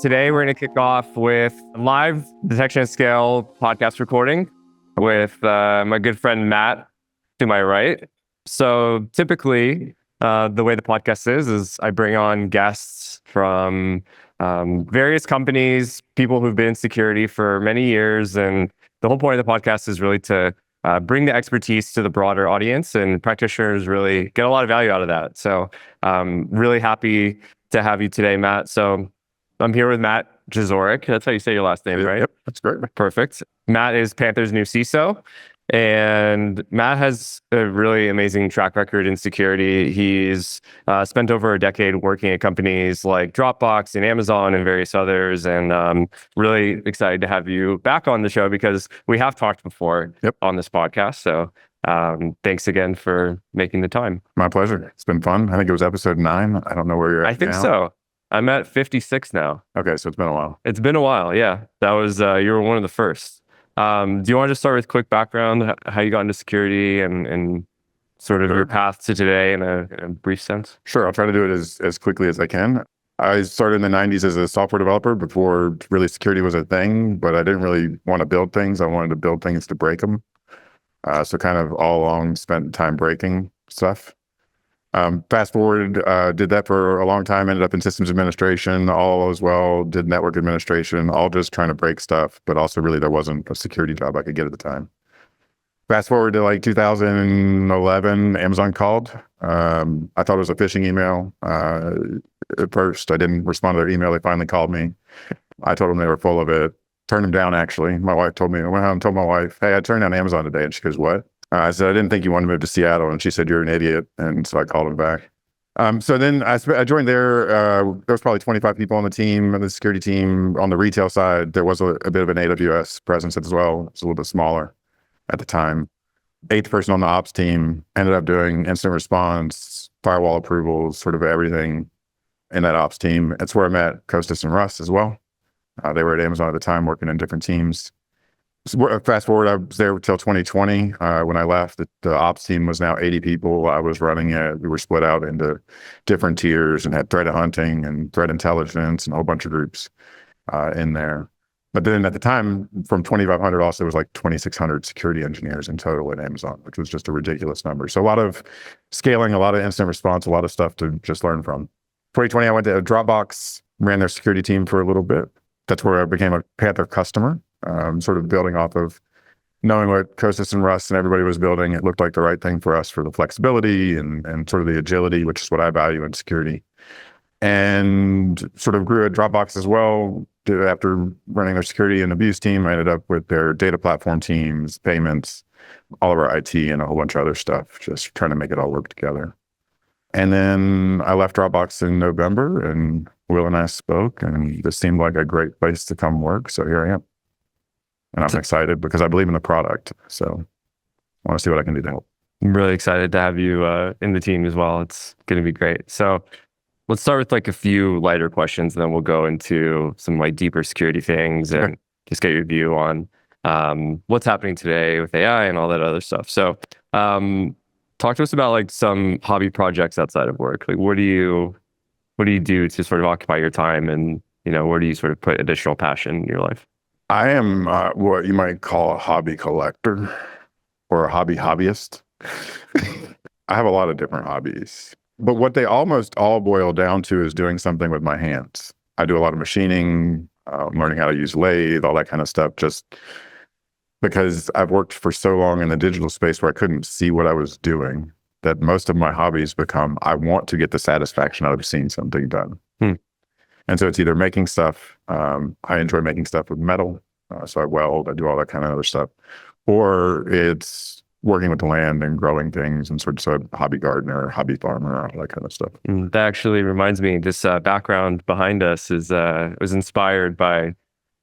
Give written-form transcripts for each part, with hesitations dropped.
Today, we're going to kick off with live detection at scale podcast recording with my good friend Matt to my right. So typically, the way the podcast is I bring on guests from various companies, people who've been in security for many years. And the whole point of the podcast is really to bring the expertise to the broader audience, and practitioners really get a lot of value out of that. So really happy to have you today, Matt. So I'm here with Matt Jezorek. That's how you say your last name, right? Yep, that's great. Perfect. Matt is Panther's new CISO, and Matt has a really amazing track record in security. He's spent over a decade working at companies like Dropbox and Amazon and various others, and really excited to have you back on the show because we have talked before on this podcast. So thanks again for making the time. My pleasure. It's been fun. I think it was episode 9. I don't know where you're at I think now. so. I'm at 56 now. Okay, so it's been a while. It's been a while, yeah. That was, you were one of the first. Do you want to just start with quick background, how you got into security and sort of your path to today in a brief sense? Sure, I'll try to do it as quickly as I can. I started in the 90s as a software developer before really security was a thing, but I didn't really want to build things. I wanted to build things to break them. So kind of all along spent time breaking stuff. Fast forward, did that for a long time, ended up in systems administration, all as well, did network administration, all just trying to break stuff, but also really there wasn't a security job I could get at the time. Fast forward to like 2011, Amazon called. I thought it was a phishing email. At first, I didn't respond to their email. They finally called me. I told them they were full of it. Turned them down, actually. My wife told me, I went home and told my wife, hey, I turned down Amazon today. And she goes, what? I said, I didn't think you wanted to move to Seattle. And she said, you're an idiot. And so I called him back. So then I joined there. There was probably 25 people on the team, on the security team. On the retail side, there was a bit of an AWS presence as well. It was a little bit smaller at the time. 8th person on the ops team, ended up doing incident response, firewall approvals, sort of everything in that ops team. That's where I met Costas and Russ as well. They were at Amazon at the time, working in different teams. So fast forward, I was there until 2020. When I left, the ops team was now 80 people. I was running it. We were split out into different tiers and had threat hunting and threat intelligence and a whole bunch of groups in there. But then at the time, from 2,500 also, it was like 2,600 security engineers in total at Amazon, which was just a ridiculous number. So a lot of scaling, a lot of incident response, a lot of stuff to just learn from. 2020, I went to Dropbox, ran their security team for a little bit. That's where I became a Panther customer. Sort of building off of knowing what Costas and Russ and everybody was building. It looked like the right thing for us for the flexibility and sort of the agility, which is what I value in security. And sort of grew at Dropbox as well. After running their security and abuse team, I ended up with their data platform teams, payments, all of our IT, and a whole bunch of other stuff, just trying to make it all work together. And then I left Dropbox in November, and Will and I spoke, and this seemed like a great place to come work. So here I am. And I'm excited because I believe in the product. So I want to see what I can do to help. I'm really excited to have you in the team as well. It's going to be great. So let's start with like a few lighter questions, and then we'll go into some like deeper security things and just get your view on what's happening today with AI and all that other stuff. So talk to us about like some hobby projects outside of work. Like what do you do to sort of occupy your time, and where do you sort of put additional passion in your life? I am what you might call a hobby collector or a hobbyist. I have a lot of different hobbies, but what they almost all boil down to is doing something with my hands. I do a lot of machining, learning how to use lathe, all that kind of stuff, just because I've worked for so long in the digital space where I couldn't see what I was doing, that most of my hobbies become, I want to get the satisfaction out of seeing something done. And so it's either making stuff, I enjoy making stuff with metal, so I weld, I do all that kind of other stuff, or it's working with the land and growing things and sort of a hobby gardener, hobby farmer, all that kind of stuff. That actually reminds me, this background behind us was inspired by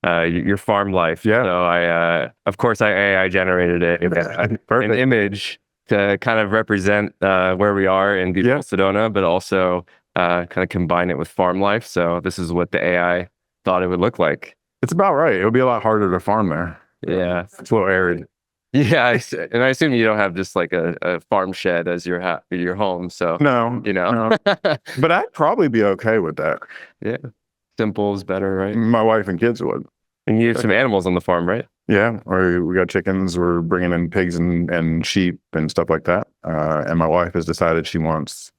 your farm life. Yeah. So of course, I AI generated an image to kind of represent where we are in beautiful Sedona, but also kind of combine it with farm life. So this is what the AI thought it would look like. It's about right. It would be a lot harder to farm there. Yeah. It's a little arid. Yeah. And I assume you don't have just like a farm shed as your home. So, no. But I'd probably be okay with that. Yeah. Simple is better, right? My wife and kids would. And you have some animals on the farm, right? Yeah, or we got chickens. We're bringing in pigs and sheep and stuff like that. And my wife has decided she wants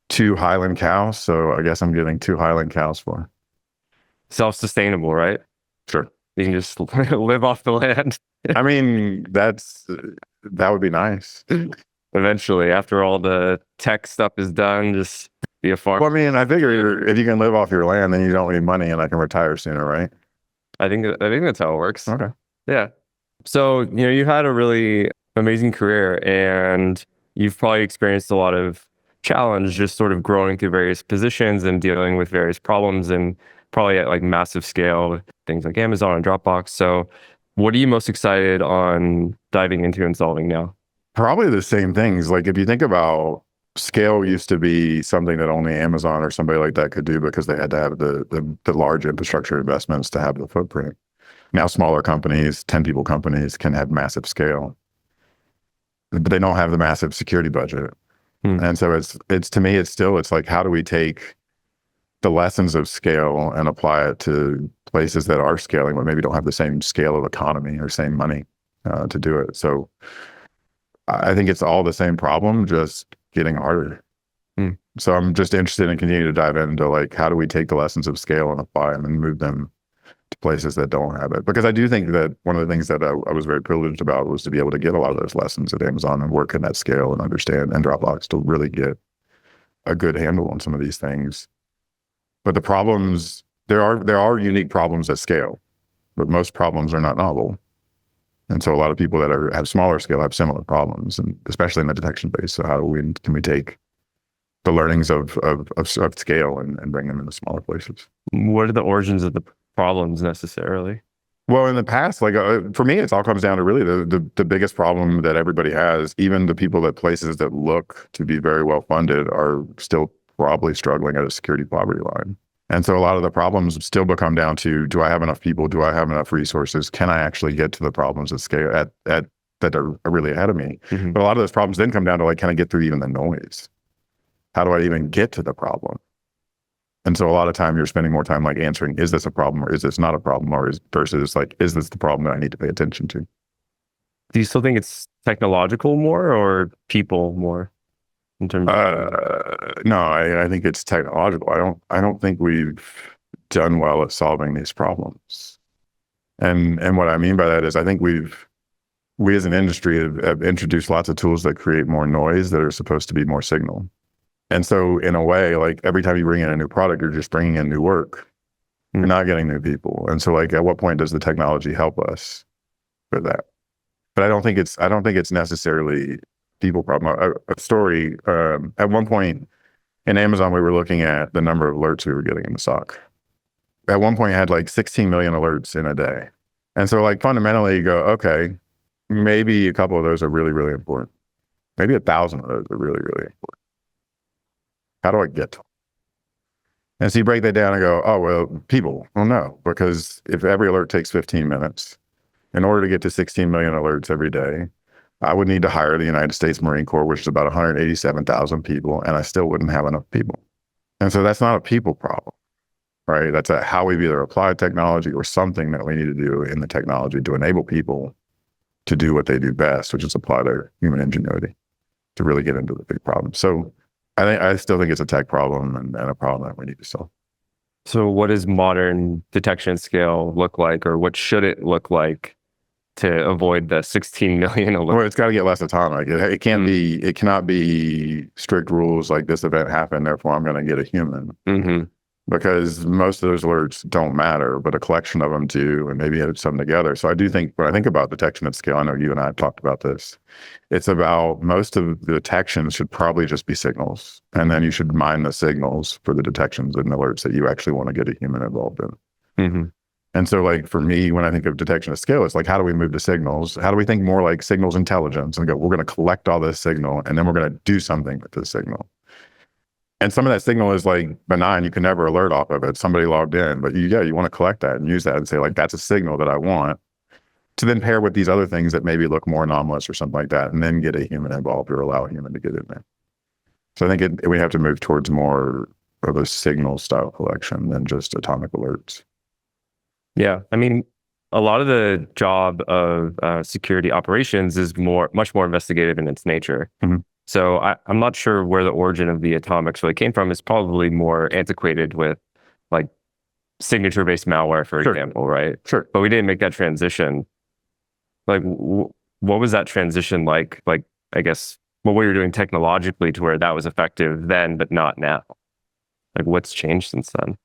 2 Highland cows. So I guess I'm getting 2 Highland cows for her. Self-sustainable, right? Sure. You can just live off the land. I mean, that would be nice. Eventually, after all the tech stuff is done, just be a farm. Well, I mean, I figure if you can live off your land, then you don't need money and I can retire sooner, right? I think that's how it works. Okay. Yeah. So, you've had a really amazing career and you've probably experienced a lot of challenge just sort of growing through various positions and dealing with various problems and probably at like massive scale, things like Amazon and Dropbox. So what are you most excited on diving into and solving now? Probably the same things. Like if you think about scale used to be something that only Amazon or somebody like that could do because they had to have the large infrastructure investments to have the footprint. Now smaller companies, 10 people companies can have massive scale, but they don't have the massive security budget. And so it's to me, it's like, how do we take the lessons of scale and apply it to places that are scaling, but maybe don't have the same scale of economy or same money to do it. So I think it's all the same problem, just getting harder. So I'm just interested in continuing to dive into like, how do we take the lessons of scale and apply them and move them to places that don't have it? Because I do think that one of the things that I was very privileged about was to be able to get a lot of those lessons at Amazon and work in that scale and understand, and Dropbox to really get a good handle on some of these things. But the problems, there are unique problems at scale, but most problems are not novel. And so a lot of people that have smaller scale have similar problems, and especially in the detection phase. So how can we take the learnings of scale and bring them into smaller places? What are the origins of the problems necessarily? Well, in the past, like for me, it all comes down to really the biggest problem that everybody has. Even the people at places that look to be very well funded are still probably struggling at a security poverty line. And so a lot of the problems still become down to, do I have enough people? Do I have enough resources? Can I actually get to the problems at scale that are really ahead of me? But a lot of those problems then come down to like, can I get through even the noise? How do I even get to the problem? And so a lot of time you're spending more time like answering, is this a problem or is this not a problem? Versus like, is this the problem that I need to pay attention to? Do you still think it's technological more or people more in terms of... No, I think it's technological. I don't think we've done well at solving these problems. And what I mean by that is I think we as an industry have introduced lots of tools that create more noise that are supposed to be more signal. And so in a way, like every time you bring in a new product, you're just bringing in new work. You're not getting new people. And so like, at what point does the technology help us with that? But I don't think it's necessarily people problem. A story, at one point in Amazon, we were looking at the number of alerts we were getting in the SOC. At one point, I had like 16 million alerts in a day. And so like fundamentally you go, okay, maybe a couple of those are really, really important. Maybe 1,000 of those are really, really important. How do I get to them? And so you break that down and go, oh, well, people. Well, no, because if every alert takes 15 minutes, in order to get to 16 million alerts every day, I would need to hire the United States Marine Corps, which is about 187,000 people, and I still wouldn't have enough people. And so that's not a people problem, right? That's how we've either applied technology or something that we need to do in the technology to enable people to do what they do best, which is apply their human ingenuity to really get into the big problem. So I still think it's a tech problem and a problem that we need to solve. So what does modern detection scale look like, or what should it look like to avoid the 16 million alerts? Well, it's got to get less atomic. It cannot be strict rules like this event happened, therefore I'm going to get a human. Because most of those alerts don't matter, but a collection of them do, and maybe add some together. So I do think, when I think about detection at scale, I know you and I have talked about this, it's about most of the detections should probably just be signals. And then you should mine the signals for the detections and alerts that you actually want to get a human involved in. And so like for me, when I think of detection at scale, it's like, how do we move to signals? How do we think more like signals intelligence and go, we're going to collect all this signal and then we're going to do something with this signal. And some of that signal is like benign. You can never alert off of it. Somebody logged in, but you want to collect that and use that and say like, that's a signal that I want to then pair with these other things that maybe look more anomalous or something like that, and then get a human involved or allow a human to get in there. So I think we have to move towards more of a signal style collection than just atomic alerts. Yeah, I mean, a lot of the job of security operations is much more investigative in its nature. Mhm. So I'm not sure where the origin of the atomics really came from. It's probably more antiquated with like signature-based malware, for Sure. example, right? Sure. But we didn't make that transition. Like, what was that transition like? Like, I guess what we were doing technologically to where that was effective then, but not now. Like, what's changed since then?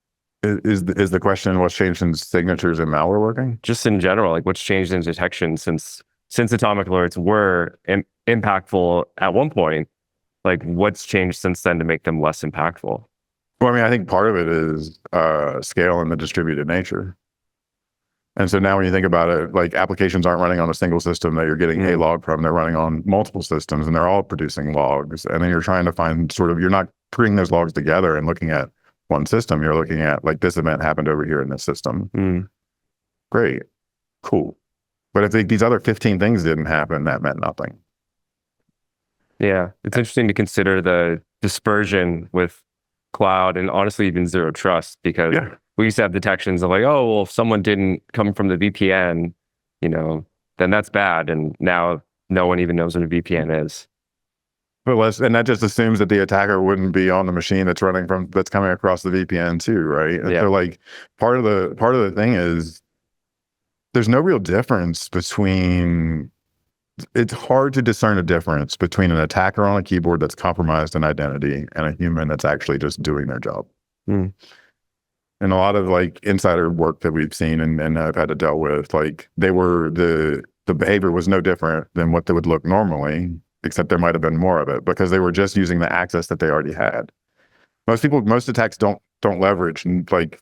Is the question what's changed in signatures and malware working? Just in general, like what's changed in detection since atomic alerts were impactful at one point? Like, what's changed since then to make them less impactful? Well, I mean, I think part of it is scale and the distributed nature. And so now when you think about it, like applications aren't running on a single system that you're getting a log from. They're running on multiple systems and they're all producing logs. And then you're trying to find you're not putting those logs together and looking at one system. You're looking at like this event happened over here in this system. Great. Cool. But if these other 15 things didn't happen, that meant nothing. Yeah. It's interesting to consider the dispersion with cloud and honestly even zero trust, because we used to have detections of like, oh, well, if someone didn't come from the VPN, then that's bad. And now no one even knows what a VPN is. But and that just assumes that the attacker wouldn't be on the machine that's coming across the VPN too, right? And so like part of the thing is there's no real difference between. It's hard to discern a difference between an attacker on a keyboard that's compromised in identity and a human that's actually just doing their job. And a lot of like insider work that we've seen and I've had to deal with, like the behavior was no different than what they would look normally, except there might have been more of it because they were just using the access that they already had. Most attacks don't leverage and like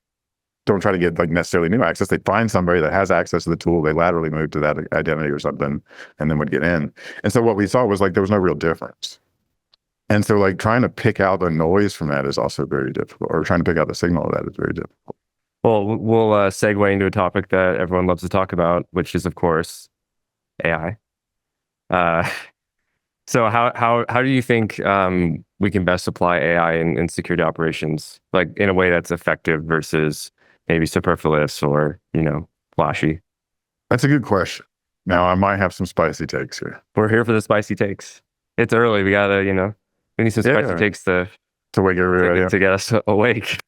don't try to get like necessarily new access. They find somebody that has access to the tool. They laterally move to that identity or something and then would get in. And so what we saw was like there was no real difference. And so like trying to pick out the noise from that is also very difficult, or trying to pick out the signal of that is very difficult. Well, we'll segue into a topic that everyone loves to talk about, which is, of course, AI. So how do you think we can best apply AI in security operations, like in a way that's effective versus maybe superfluous or, flashy? That's a good question. Now I might have some spicy takes here. We're here for the spicy takes. It's early. We gotta, we need some spicy takes to wake everybody up, to get us awake.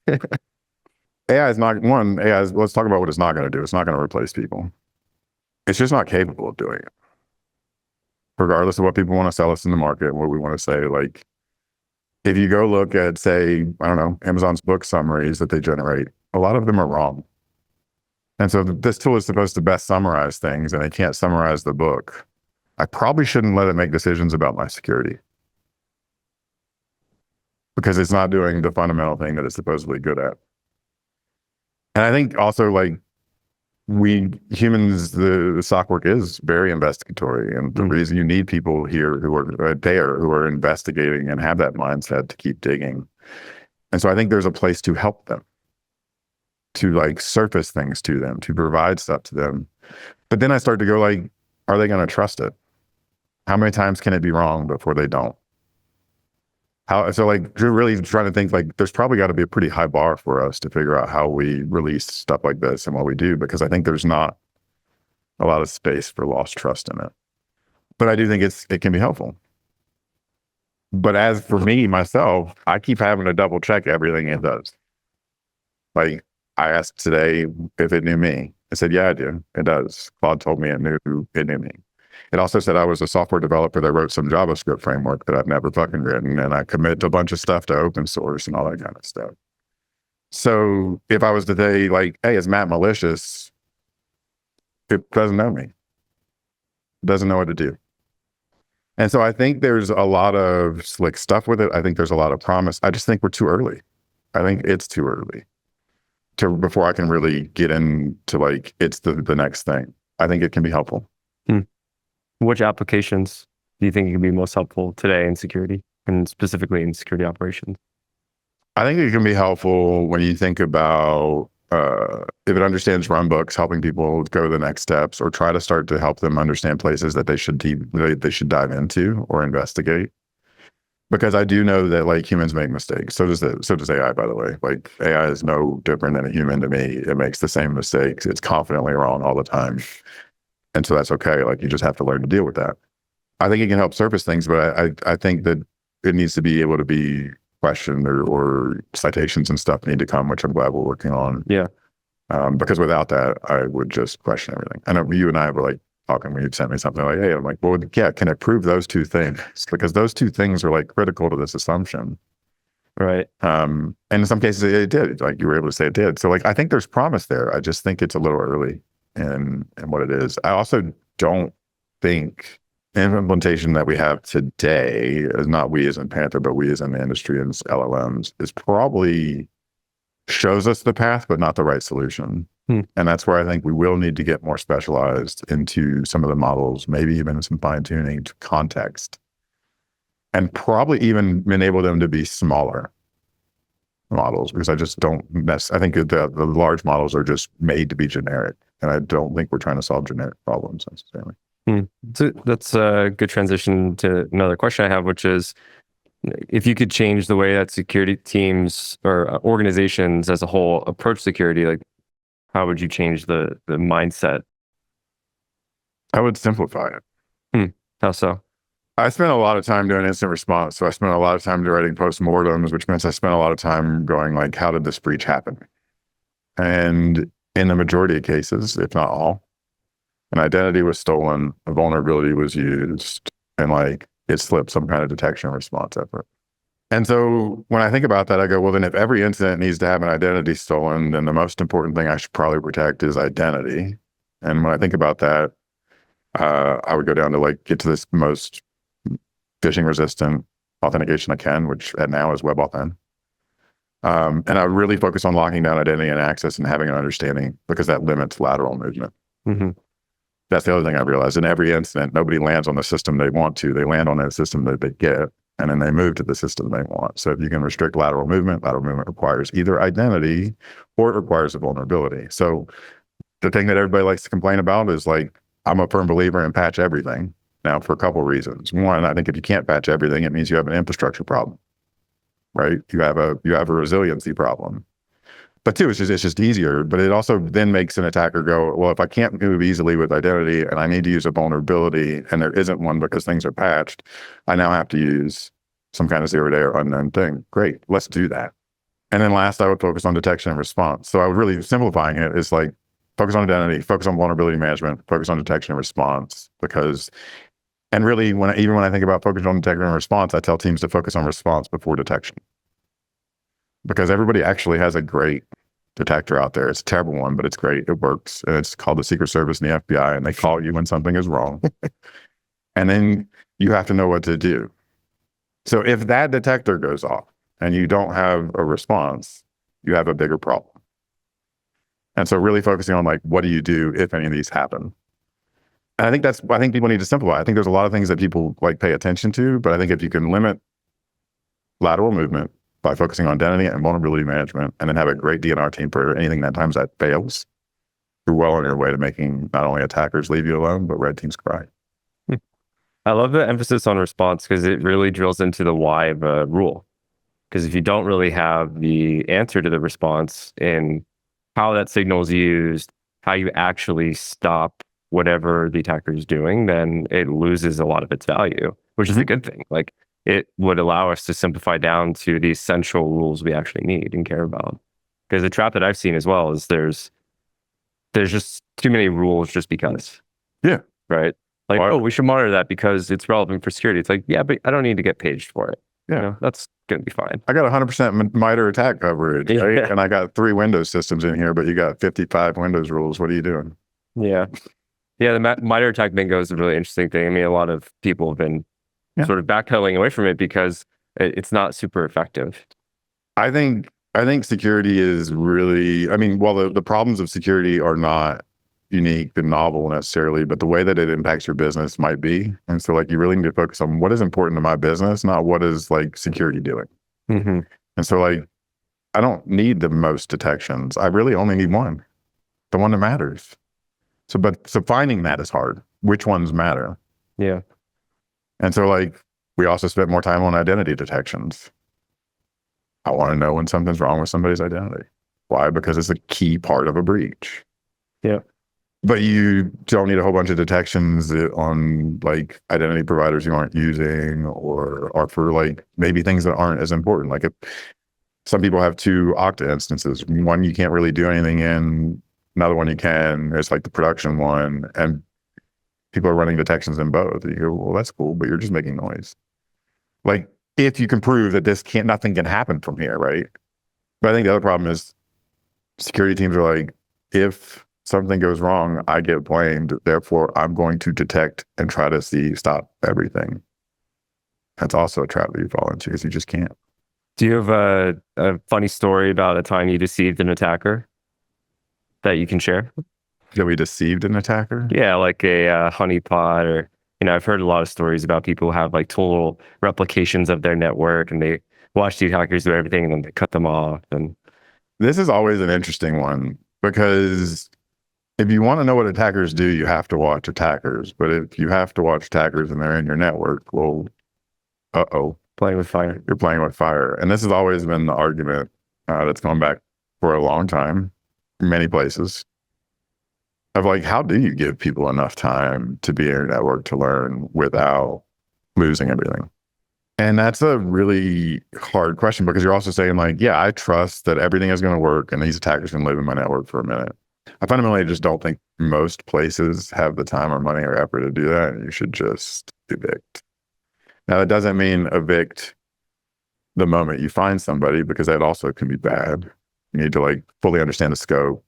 AI is not one. Let's talk about what it's not going to do. It's not going to replace people. It's just not capable of doing it. Regardless of what people want to sell us in the market, what we want to say, like if you go look at, say, I don't know, Amazon's book summaries that they generate, a lot of them are wrong. And so this tool is supposed to best summarize things and it can't summarize the book. I probably shouldn't let it make decisions about my security because it's not doing the fundamental thing that it's supposedly good at. And I think also like we humans, the SOC work is very investigatory. And the reason you need people here who are investigating and have that mindset to keep digging. And so I think there's a place to help them, to like surface things to them, to provide stuff to them. But then I start to go like, are they going to trust it? How many times can it be wrong before they don't? So like you're really trying to think like there's probably got to be a pretty high bar for us to figure out how we release stuff like this and what we do, because I think there's not a lot of space for lost trust in it. But I do think it can be helpful. But as for me, myself, I keep having to double check everything it does. Like I asked today if it knew me. I said, yeah, I do. It does. Claude told me it knew me. It also said I was a software developer that wrote some JavaScript framework that I've never fucking written, and I commit a bunch of stuff to open source and all that kind of stuff. So if I was to say like, hey, is Matt malicious? It doesn't know me. It doesn't know what to do. And so I think there's a lot of slick stuff with it. I think there's a lot of promise. I just think we're too early. I think it's too early before I can really get into like, it's the next thing. I think it can be helpful. Which applications do you think it can be most helpful today in security, and specifically in security operations? I think it can be helpful when you think about if it understands runbooks, helping people go to the next steps, or try to start to help them understand places that they should dive into or investigate. Because I do know that like humans make mistakes. So does AI, by the way. Like AI is no different than a human to me. It makes the same mistakes. It's confidently wrong all the time. And so that's okay. Like you just have to learn to deal with that. I think it can help surface things, but I think that it needs to be able to be questioned, or citations and stuff need to come, which I'm glad we're working on. Yeah. Because without that, I would just question everything. I know you and I were like talking when you sent me something like, hey, I'm like, well, yeah, can it prove those two things? Because those two things are like critical to this assumption. Right. And in some cases it did, like you were able to say it did. So like, I think there's promise there. I just think it's a little early in what it is. I also don't think implementation that we have today, is not we as in Panther, but we as in the industry and LLMs, is probably shows us the path, but not the right solution. And that's where I think we will need to get more specialized into some of the models, maybe even some fine tuning to context, and probably even enable them to be smaller models, because I just don't I think the large models are just made to be generic. And I don't think we're trying to solve generic problems necessarily. So that's a good transition to another question I have, which is, if you could change the way that security teams or organizations as a whole approach security, like how would you change the mindset? I would simplify it. How so? I spent a lot of time doing incident response. So I spent a lot of time writing postmortems, which means I spent a lot of time going like, how did this breach happen? And in the majority of cases, if not all, an identity was stolen, a vulnerability was used, and like it slipped some kind of detection and response effort. And so when I think about that, I go, well, then if every incident needs to have an identity stolen, then the most important thing I should probably protect is identity. And when I think about that, I would go down to like get to this most phishing resistant authentication I can, which at now is WebAuthn. And I would really focus on locking down identity and access and having an understanding, because that limits lateral movement. That's the other thing I realized. In every incident, nobody lands on the system they want to. They land on that system that they get, and then they move to the system they want. So if you can restrict lateral movement requires either identity or it requires a vulnerability. So the thing that everybody likes to complain about is like, I'm a firm believer in patch everything. Now, for a couple of reasons. One, I think if you can't patch everything, it means you have an infrastructure problem, right? You have a resiliency problem. But two, it's just easier. But it also then makes an attacker go, well, if I can't move easily with identity and I need to use a vulnerability and there isn't one because things are patched, I now have to use some kind of 0-day or unknown thing. Great, let's do that. And then last, I would focus on detection and response. So I would really, simplifying it is like, focus on identity, focus on vulnerability management, focus on detection and response. And really, even when I think about focusing on detection and response, I tell teams to focus on response before detection. Because everybody actually has a great detector out there. It's a terrible one, but it's great. It works. And it's called the Secret Service and the FBI, and they call you when something is wrong. And then you have to know what to do. So if that detector goes off and you don't have a response, you have a bigger problem. And so really focusing on like, what do you do if any of these happen? And I think people need to simplify. I think there's a lot of things that people like pay attention to, but I think if you can limit lateral movement by focusing on identity and vulnerability management, and then have a great DNR team for anything that times that fails, you're well on your way to making not only attackers leave you alone, but red teams cry. I love the emphasis on response, because it really drills into the why of a rule. Because if you don't really have the answer to the response in how that signal is used, how you actually stop whatever the attacker is doing, then it loses a lot of its value, which is a good thing. Like, it would allow us to simplify down to the essential rules we actually need and care about. Because the trap that I've seen as well is there's just too many rules just because. Yeah. Right? Like, oh, we should monitor that because it's relevant for security. It's like, yeah, but I don't need to get paged for it. Yeah. You know, that's going to be fine. I got 100% MITRE attack coverage, right? Yeah. And I got 3 Windows systems in here, but you got 55 Windows rules. What are you doing? Yeah. Yeah, the MITRE attack bingo is a really interesting thing. I mean, a lot of people have been sort of backpedaling away from it because it's not super effective. I think security is really, I mean, well, the problems of security are not unique and novel necessarily, but the way that it impacts your business might be. And so like, you really need to focus on what is important to my business, not what is like security doing. And so like, I don't need the most detections. I really only need one, the one that matters. So finding that is hard. Which ones matter? Yeah. And so like, We also spent more time on identity detections. I want to know when something's wrong with somebody's identity. Why? Because it's a key part of a breach. Yeah. But you don't need a whole bunch of detections on like identity providers you aren't using, or for like maybe things that aren't as important. Like if some people have two Okta instances, one you can't really do anything in, another one you can. There's like the production one, and people are running detections in both. And you go, well, that's cool, but you're just making noise. Like if you can prove that nothing can happen from here, right? But I think the other problem is security teams are like, if something goes wrong, I get blamed. Therefore, I'm going to detect and try to stop everything. That's also a trap that you fall into because you just can't. Do you have a funny story about a time you deceived an attacker that you can share? That we deceived an attacker? Yeah, like a honeypot, or I've heard a lot of stories about people who have like total replications of their network, and they watch the attackers do everything, and then they cut them off. And this is always an interesting one, because if you want to know what attackers do, you have to watch attackers. But if you have to watch attackers and they're in your network, well, playing with fire. You're playing with fire. And this has always been the argument that's gone back for a long time, in many places, of like, how do you give people enough time to be in your network to learn without losing everything? And that's a really hard question, because you're also saying like, yeah, I trust that everything is going to work and these attackers can live in my network for a minute. I fundamentally just don't think most places have the time or money or effort to do that. And you should just evict. Now, that doesn't mean evict the moment you find somebody, because that also can be bad. You need to like fully understand the scope.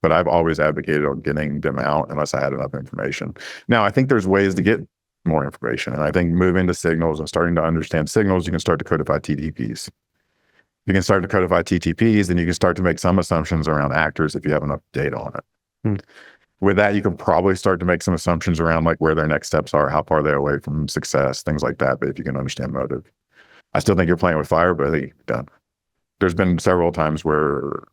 But I've always advocated on getting them out unless I had enough information. Now, I think there's ways to get more information. And I think moving to signals and starting to understand signals, you can start to codify TTPs. You can start to codify TTPs, and you can start to make some assumptions around actors if you have enough data on it. With that, you can probably start to make some assumptions around like where their next steps are, how far they're away from success, things like that. But if you can understand motive, I still think you're playing with fire, but I think you're done. There's been several times where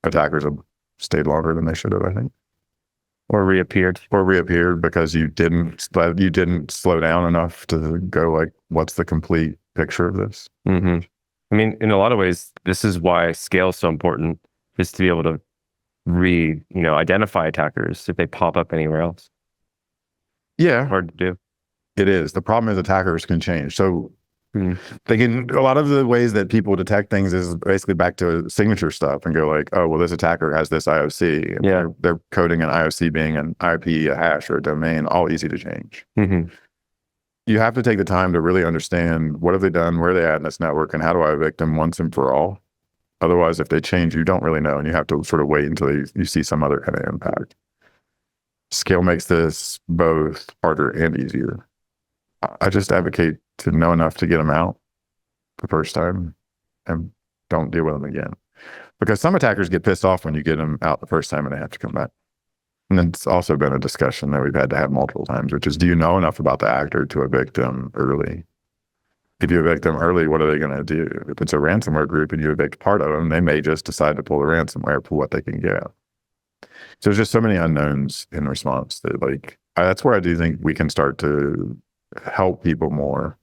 attackers have stayed longer than they should have, I think. Or reappeared because you didn't slow down enough to go like, what's the complete picture of this? Mm-hmm. I mean, in a lot of ways, this is why scale is so important, is to be able to identify attackers if they pop up anywhere else. Yeah. Hard to do. It is. The problem is attackers can change. So they can, a lot of the ways that people detect things is basically back to signature stuff and go like, oh, well, this attacker has this IOC. And they're coding an IOC being an IP, a hash, or a domain, all easy to change. Mm-hmm. You have to take the time to really understand what have they done, where are they at in this network, and how do I evict them once and for all? Otherwise, if they change, you don't really know, and you have to sort of wait until you see some other kind of impact. Scale makes this both harder and easier. I just advocate to know enough to get them out the first time and don't deal with them again. Because some attackers get pissed off when you get them out the first time and they have to come back. And it's also been a discussion that we've had to have multiple times, which is, do you know enough about the actor to evict them early? If you evict them early, what are they going to do? If it's a ransomware group and you evict part of them, they may just decide to pull the ransomware for what they can get. So there's just so many unknowns in response that that's where I do think we can start to help people more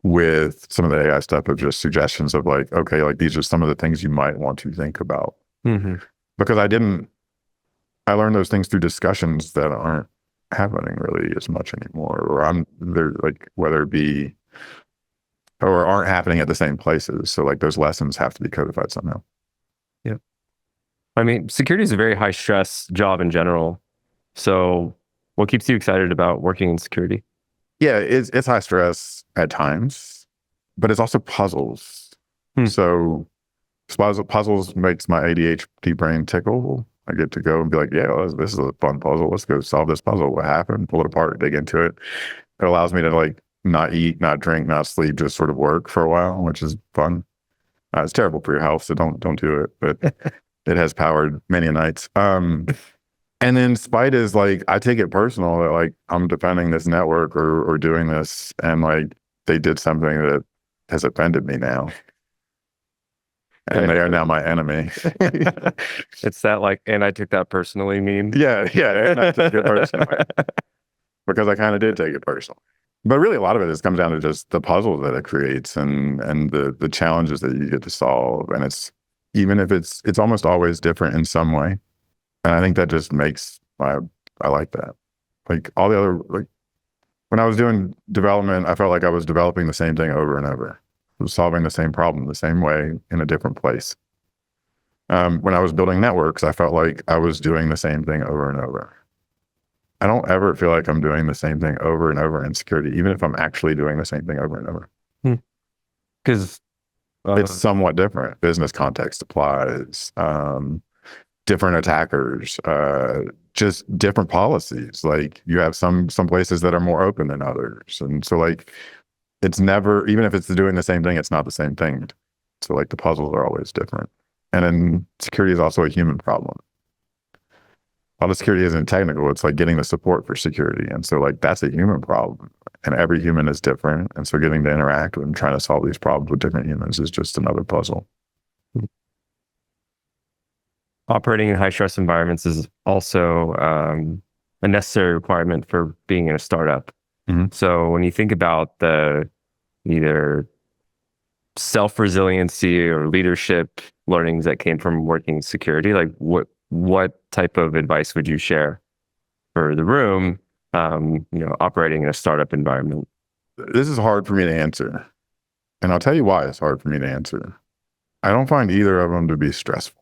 with some of the AI stuff of just suggestions of like, okay, like these are some of the things you might want to think about. Mm-hmm. Because I learned those things through discussions that aren't happening really as much anymore, or they're like, whether it be, or aren't happening at the same places. So like those lessons have to be codified somehow. Yeah. I mean, security is a very high stress job in general. So what keeps you excited about working in security? Yeah, it's high stress at times, but it's also puzzles. So puzzles makes my ADHD brain tickle. I get to go and be like, yeah, well, this is a fun puzzle. Let's go solve this puzzle. What happened? Pull it apart, dig into it. It allows me to like not eat, not drink, not sleep, just sort of work for a while, which is fun. It's terrible for your health, so don't do it. But it has powered many nights. And then spite is like, I take it personal that like I'm defending this network or doing this, and like they did something that has offended me now. And they are now my enemy. It's that like, and I took that personally meme. Yeah, and I took it personally. Because I kind of did take it personally. But really, a lot of it comes down to just the puzzles that it creates and the challenges that you get to solve. And it's even if it's almost always different in some way. And I think that just makes I like that. Like all the other like when I was doing development, I felt like I was developing the same thing over and over. I was solving the same problem the same way in a different place. When I was building networks, I felt like I was doing the same thing over and over. I don't ever feel like I'm doing the same thing over and over in security, even if I'm actually doing the same thing over and over. Because It's somewhat different. Business context applies, different attackers, just different policies. Like you have some places that are more open than others. And so like it's never, even if it's doing the same thing, it's not the same thing. So like the puzzles are always different. And then security is also a human problem. A lot of security isn't technical. It's like getting the support for security. And so like that's a human problem. And every human is different. And so getting to interact with and trying to solve these problems with different humans is just another puzzle. Operating in high stress environments is also a necessary requirement for being in a startup. Mhm. So when you think about the either self-resiliency or leadership learnings that came from working in security, like what type of advice would you share for the room, operating in a startup environment? This is hard for me to answer. And I'll tell you why it's hard for me to answer. I don't find either of them to be stressful.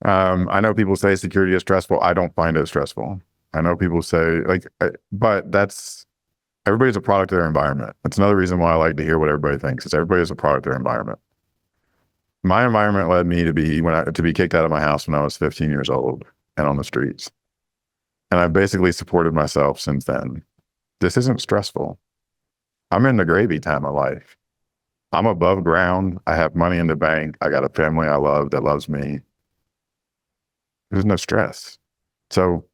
I know people say security is stressful. I don't find it stressful. I know people say but everybody's a product of their environment. That's another reason why I like to hear what everybody thinks, is everybody is a product of their environment. My environment led me to be kicked out of my house when I was 15 years old and on the streets. And I've basically supported myself since then. This isn't stressful. I'm in the gravy time of life. I'm above ground. I have money in the bank. I got a family I love that loves me. There's no stress. So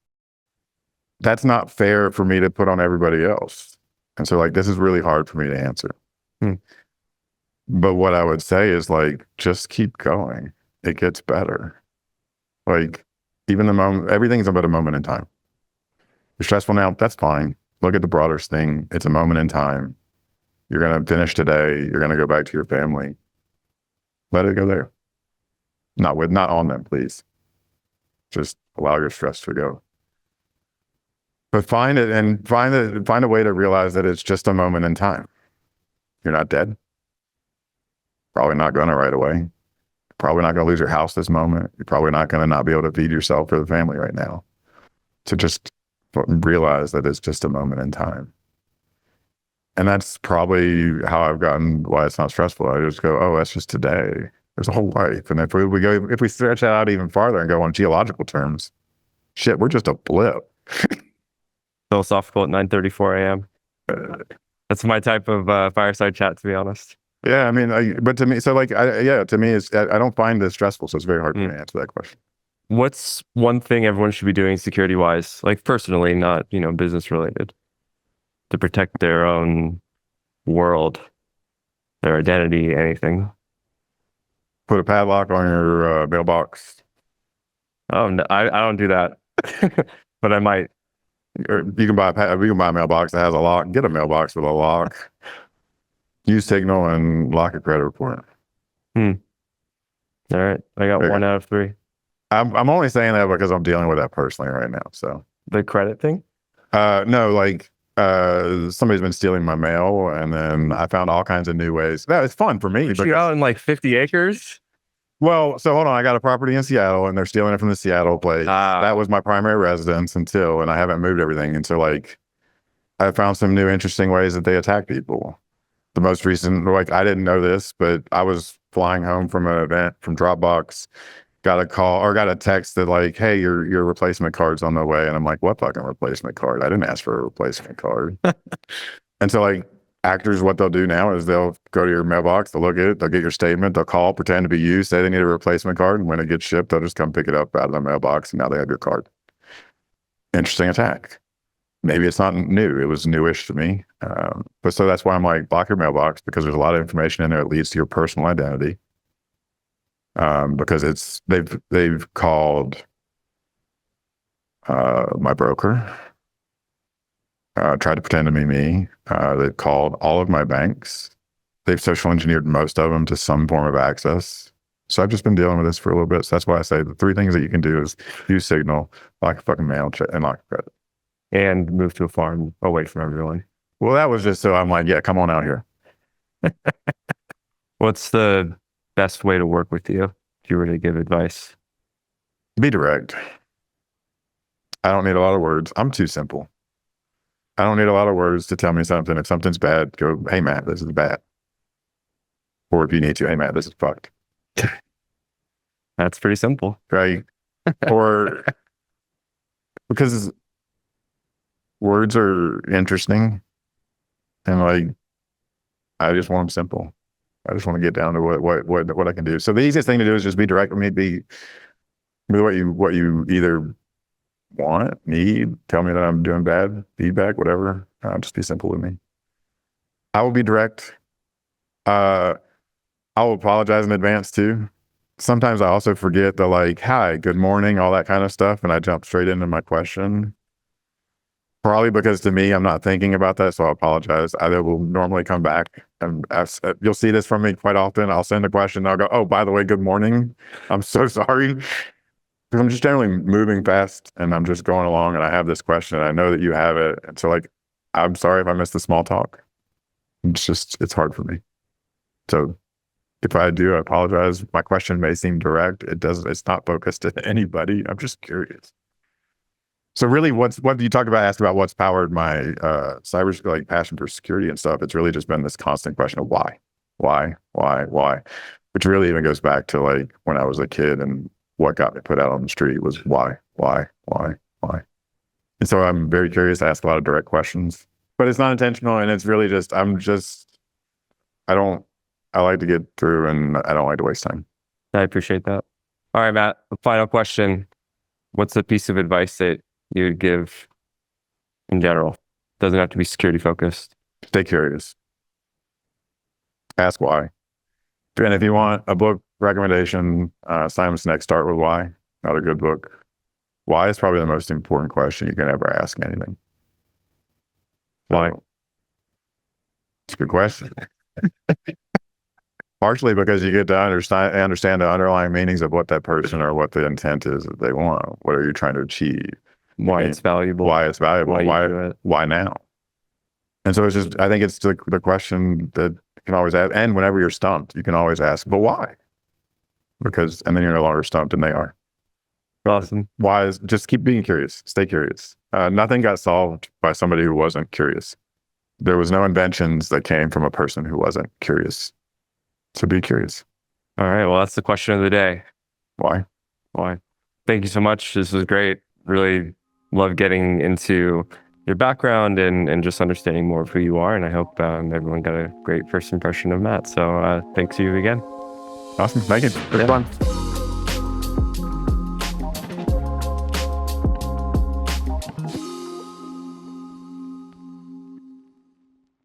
that's not fair for me to put on everybody else. And so like, this is really hard for me to answer. But what I would say is like, just keep going. It gets better. Like even the moment, everything's about a moment in time. You're stressful now, that's fine. Look at the broader thing. It's a moment in time. You're going to finish today. You're going to go back to your family. Let it go there. Not on them, please. Just allow your stress to go. But find a way to realize that it's just a moment in time. You're not dead. Probably not going to right away. Probably not going to lose your house this moment. You're probably not going to not be able to feed yourself or the family right now. So just realize that it's just a moment in time. And that's probably how I've gotten why it's not stressful. I just go, oh, that's just today. There's a whole life. And if we stretch that out even farther and go on geological terms, shit, we're just a blip. Philosophical at 9:34 a.m. That's my type of fireside chat, to be honest. Yeah, I mean, but to me, so like, to me, I don't find this stressful, so it's very hard for me to answer that question. What's one thing everyone should be doing security-wise, like personally, not business-related, to protect their own world, their identity, anything? Put a padlock on your mailbox. Oh no, I don't do that, but I might. Or you can buy a mailbox that has a lock. Get a mailbox with a lock. Use Signal and lock a credit report. All right, I got 1 out of 3. I'm only saying that because I'm dealing with that personally right now. So the credit thing? No, like somebody's been stealing my mail, and then I found all kinds of new ways. That it's fun for me. You're out in like 50 acres. Well, so hold on. I got a property in Seattle, and they're stealing it from the Seattle place. That was my primary residence and I haven't moved everything. And so like, I found some new interesting ways that they attack people. The most recent, like I didn't know this, but I was flying home from an event from Dropbox, got a call or got a text that like, hey, your replacement card's on the way. And I'm like, what fucking replacement card? I didn't ask for a replacement card. And so like actors, what they'll do now is they'll go to your mailbox, they'll look at it, they'll get your statement, they'll call, pretend to be you, say they need a replacement card. And when it gets shipped, they'll just come pick it up out of the mailbox. And now they have your card. Interesting attack. Maybe it's not new. It was newish to me. But so that's why I'm like, block your mailbox, because there's a lot of information in there that leads to your personal identity. Because they've called my broker. tried to pretend to be me. They've called all of my banks. They've social engineered most of them to some form of access. So I've just been dealing with this for a little bit. So that's why I say the 3 things that you can do is use Signal, lock a fucking mail, and lock a credit. And move to a farm away from everyone. Well, that was just so I'm like, yeah, come on out here. What's the best way to work with you if you were to give advice? Be direct. I don't need a lot of words. I'm too simple. I don't need a lot of words to tell me something. If something's bad, go, hey, Matt, this is bad. Or if you need to, hey, Matt, this is fucked. That's pretty simple. Right? Or because words are interesting and like, I just want them simple. I just want to get down to what I can do. So the easiest thing to do is just be direct with me. Be what you either want, need, tell me that I'm doing bad, feedback, whatever. Just be simple with me. I will be direct. I will apologize in advance too. Sometimes I also forget the like, hi, good morning, all that kind of stuff. And I jump straight into my question. Probably because to me, I'm not thinking about that. So I apologize. I will normally come back and you'll see this from me quite often. I'll send a question. I'll go, oh, by the way, good morning. I'm so sorry. Because I'm just generally moving fast and I'm just going along and I have this question and I know that you have it. And so like, I'm sorry if I missed the small talk. It's hard for me. So if I do, I apologize. My question may seem direct. It's not focused at anybody. I'm just curious. So really what you talked about, asked about what's powered my cyber like passion for security and stuff. It's really just been this constant question of why, which really even goes back to like when I was a kid and what got me put out on the street was why. And so I'm very curious. I ask a lot of direct questions, but it's not intentional. And it's really just, I like to get through and I don't like to waste time. I appreciate that. All right, Matt, the final question. What's a piece of advice that you would give in general? Doesn't have to be security focused. Stay curious. Ask why. And if you want a book recommendation, Simon Sinek, Start With Why. Another good book. Why is probably the most important question you can ever ask anything. Why? It's a good question. Partially because you get to understand the underlying meanings of what that person or what the intent is that they want. What are you trying to achieve? Why it's valuable. Why now? And so it's just, I think it's the question that you can always ask. And whenever you're stumped, you can always ask, but why? And then you're no longer stumped and they are. Awesome. Why is, just keep being curious. Stay curious. Nothing got solved by somebody who wasn't curious. There was no inventions that came from a person who wasn't curious. So be curious. All right. Well, that's the question of the day. Why? Thank you so much. This was great. Really love getting into your background and just understanding more of who you are. And I hope everyone got a great first impression of Matt. So thanks to you again. Awesome. Thank you. It was fun.